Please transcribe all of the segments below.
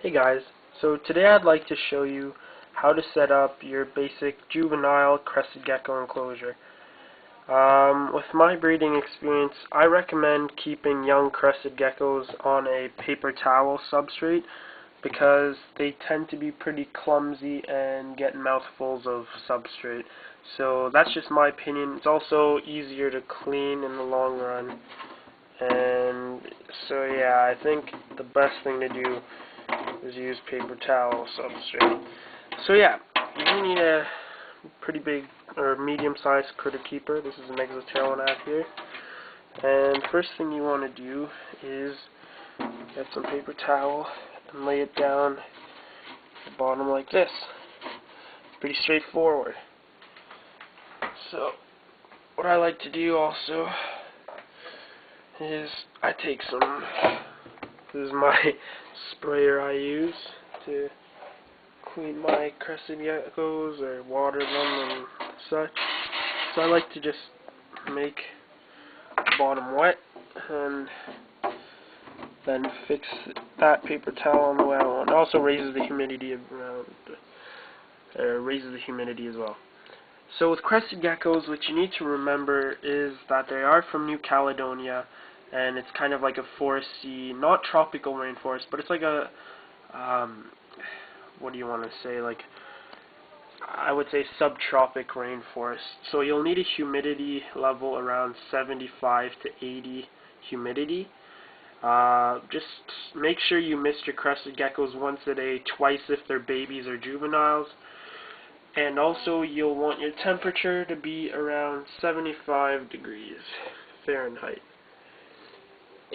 Hey guys, so today I'd like to show you how to set up your basic juvenile crested gecko enclosure. With my breeding experience, I recommend keeping young crested geckos on a paper towel substrate because they tend to be pretty clumsy and get mouthfuls of substrate. So that's just my opinion. It's also easier to clean in the long run. And so yeah, I think the best thing to do is use paper towel substrate. So yeah, you need a pretty big or medium-sized critter keeper. This is an exoterra one I have here. And first thing you want to do is get some paper towel and lay it down at the bottom like this. It's pretty straightforward. So what I like to do also is I take some, this is my sprayer I use to clean my crested geckos or water them and such. So I like to just make the bottom wet and then fix that paper towel on the way I want. It also raises the humidity around, raises the humidity as well. So with crested geckos, what you need to remember is that they are from New Caledonia, and it's kind of like a foresty, not tropical rainforest, but it's like a, what do you want to say, like, I would say subtropic rainforest. So you'll need a humidity level around 75 to 80 humidity. Just make sure you mist your crested geckos once a day, twice if they're babies or juveniles. And also you'll want your temperature to be around 75 degrees Fahrenheit.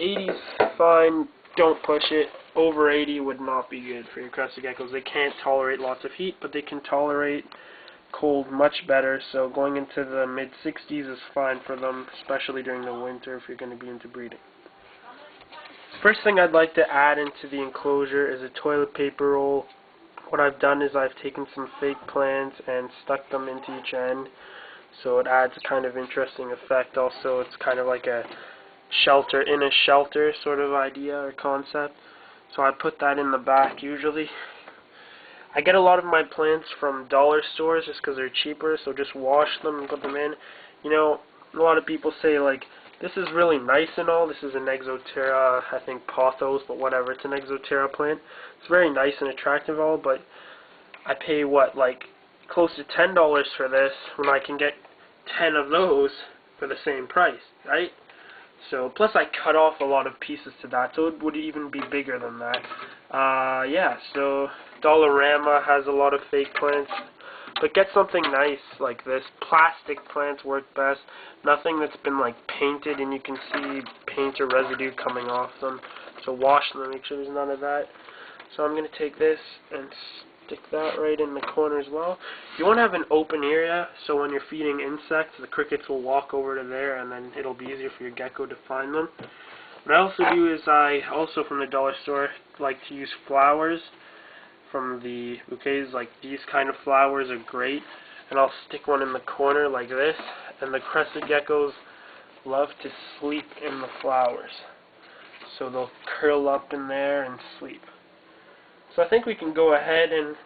80's fine, don't push it. Over 80 would not be good for your crested geckos. They can't tolerate lots of heat, but they can tolerate cold much better, so going into the mid-60s is fine for them, especially during the winter if you're going to be into breeding. First thing I'd like to add into the enclosure is a toilet paper roll. What I've done is I've taken some fake plants and stuck them into each end, so it adds a kind of interesting effect. Also, it's kind of like a shelter in a shelter sort of idea or concept. So I put that in the back usually. I get a lot of my plants from dollar stores just because they're cheaper, so just wash them and put them in. You know, a lot of people say like, this is really nice and all. This is an exoterra, I think pothos, but whatever. It's an exoterra plant. It's very nice and attractive all, but I pay what, like close to $10 for this when I can get 10 of those for the same price, right? So plus I cut off a lot of pieces to that, so it would even be bigger than that. Yeah, so Dollarama has a lot of fake plants. But get something nice like this. Plastic plants work best. Nothing that's been like painted and you can see paint or residue coming off them. So wash them, make sure there's none of that. So I'm going to take this and stick that right in the corner as well. You want to have an open area so when you're feeding insects, the crickets will walk over to there and then it'll be easier for your gecko to find them. What I also do is I also from the dollar store like to use flowers from the bouquets. Like these kind of flowers are great, and I'll stick one in the corner like this, and the crested geckos love to sleep in the flowers, so they'll curl up in there and sleep. So I think we can go ahead and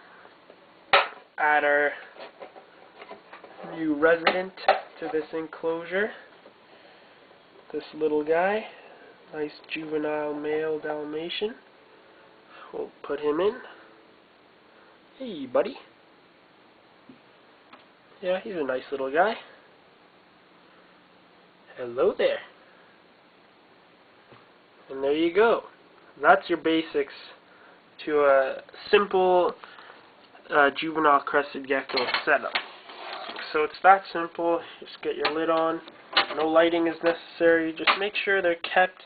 add our new resident to this enclosure. This little guy, nice juvenile male Dalmatian. We'll put him in. Hey, buddy. Yeah, he's a nice little guy. Hello there. And there you go. That's your basics to a simple juvenile crested gecko setup. So it's that simple. Just get your lid on. No lighting is necessary. Just make sure they're kept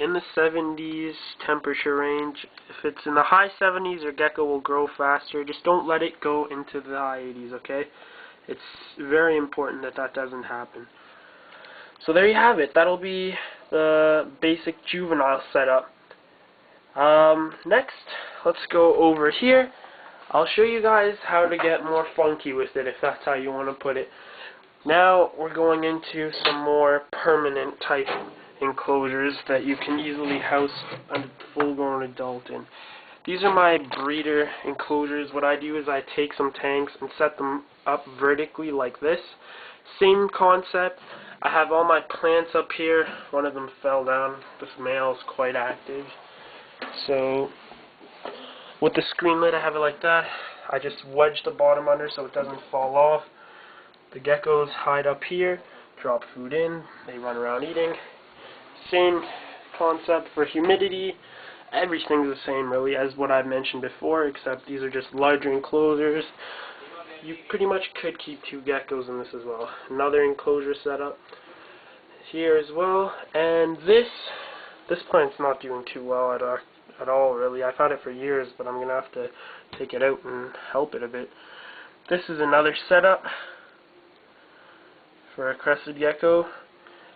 in the 70s temperature range. If it's in the high 70s, your gecko will grow faster. Just don't let it go into the high 80s, okay? It's very important that that doesn't happen. So there you have it. That'll be the basic juvenile setup. Next, let's go over here. I'll show you guys how to get more funky with it, if that's how you want to put it. Now we're going into some more permanent type enclosures that you can easily house a full-grown adult in. These are my breeder enclosures. What I do is I take some tanks and set them up vertically like this. Same concept. I have all my plants up here. One of them fell down. This male is quite active. So with the screen lid, I have it like that. I just wedge the bottom under so it doesn't fall off. The geckos hide up here, drop food in, they run around eating. Same concept for humidity. Everything's the same really as what I mentioned before, except these are just larger enclosures. You pretty much could keep 2 geckos in this as well. Another enclosure setup here as well. And this plant's not doing too well at all really. I've had it for years, but I'm gonna have to take it out and help it a bit. This is another setup for a Crested Gecko.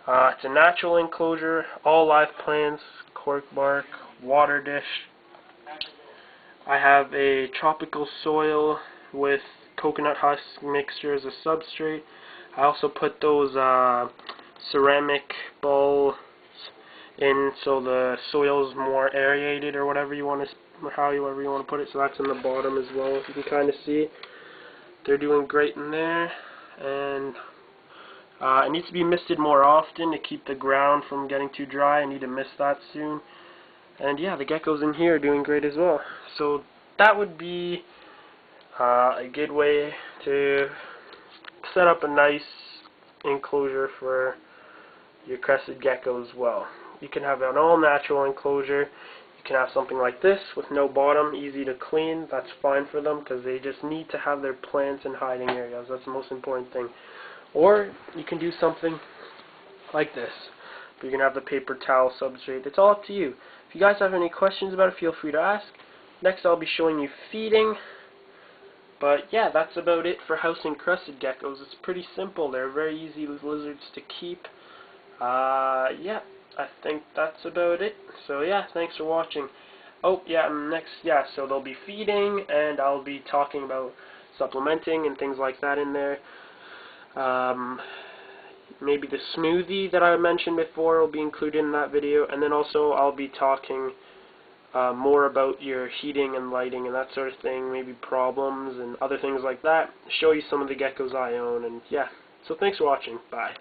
It's a natural enclosure, all live plants, cork bark, water dish. I have a tropical soil with coconut husk mixture as a substrate. I also put those ceramic balls in so the soil is more aerated, or whatever you want to, however you want to put it. So that's in the bottom as well. You can kind of see they're doing great in there, and it needs to be misted more often to keep the ground from getting too dry. I need to mist that soon. And yeah, the geckos in here are doing great as well. So that would be a good way to set up a nice enclosure for your Crested Gecko as well. You can have an all-natural enclosure. You can have something like this with no bottom, easy to clean. That's fine for them because they just need to have their plants in hiding areas. That's the most important thing. Or you can do something like this. You can have the paper towel substrate. It's all up to you. If you guys have any questions about it, feel free to ask. Next I'll be showing you feeding. But yeah, that's about it for housing Crested Geckos. It's pretty simple. They're very easy lizards to keep. Yeah, I think that's about it. So yeah, thanks for watching. Oh yeah, so there'll be feeding, and I'll be talking about supplementing and things like that in there. Maybe the smoothie that I mentioned before will be included in that video, and then also I'll be talking more about your heating and lighting and that sort of thing, maybe problems and other things like that. Show you some of the geckos I own, and yeah. So thanks for watching. Bye.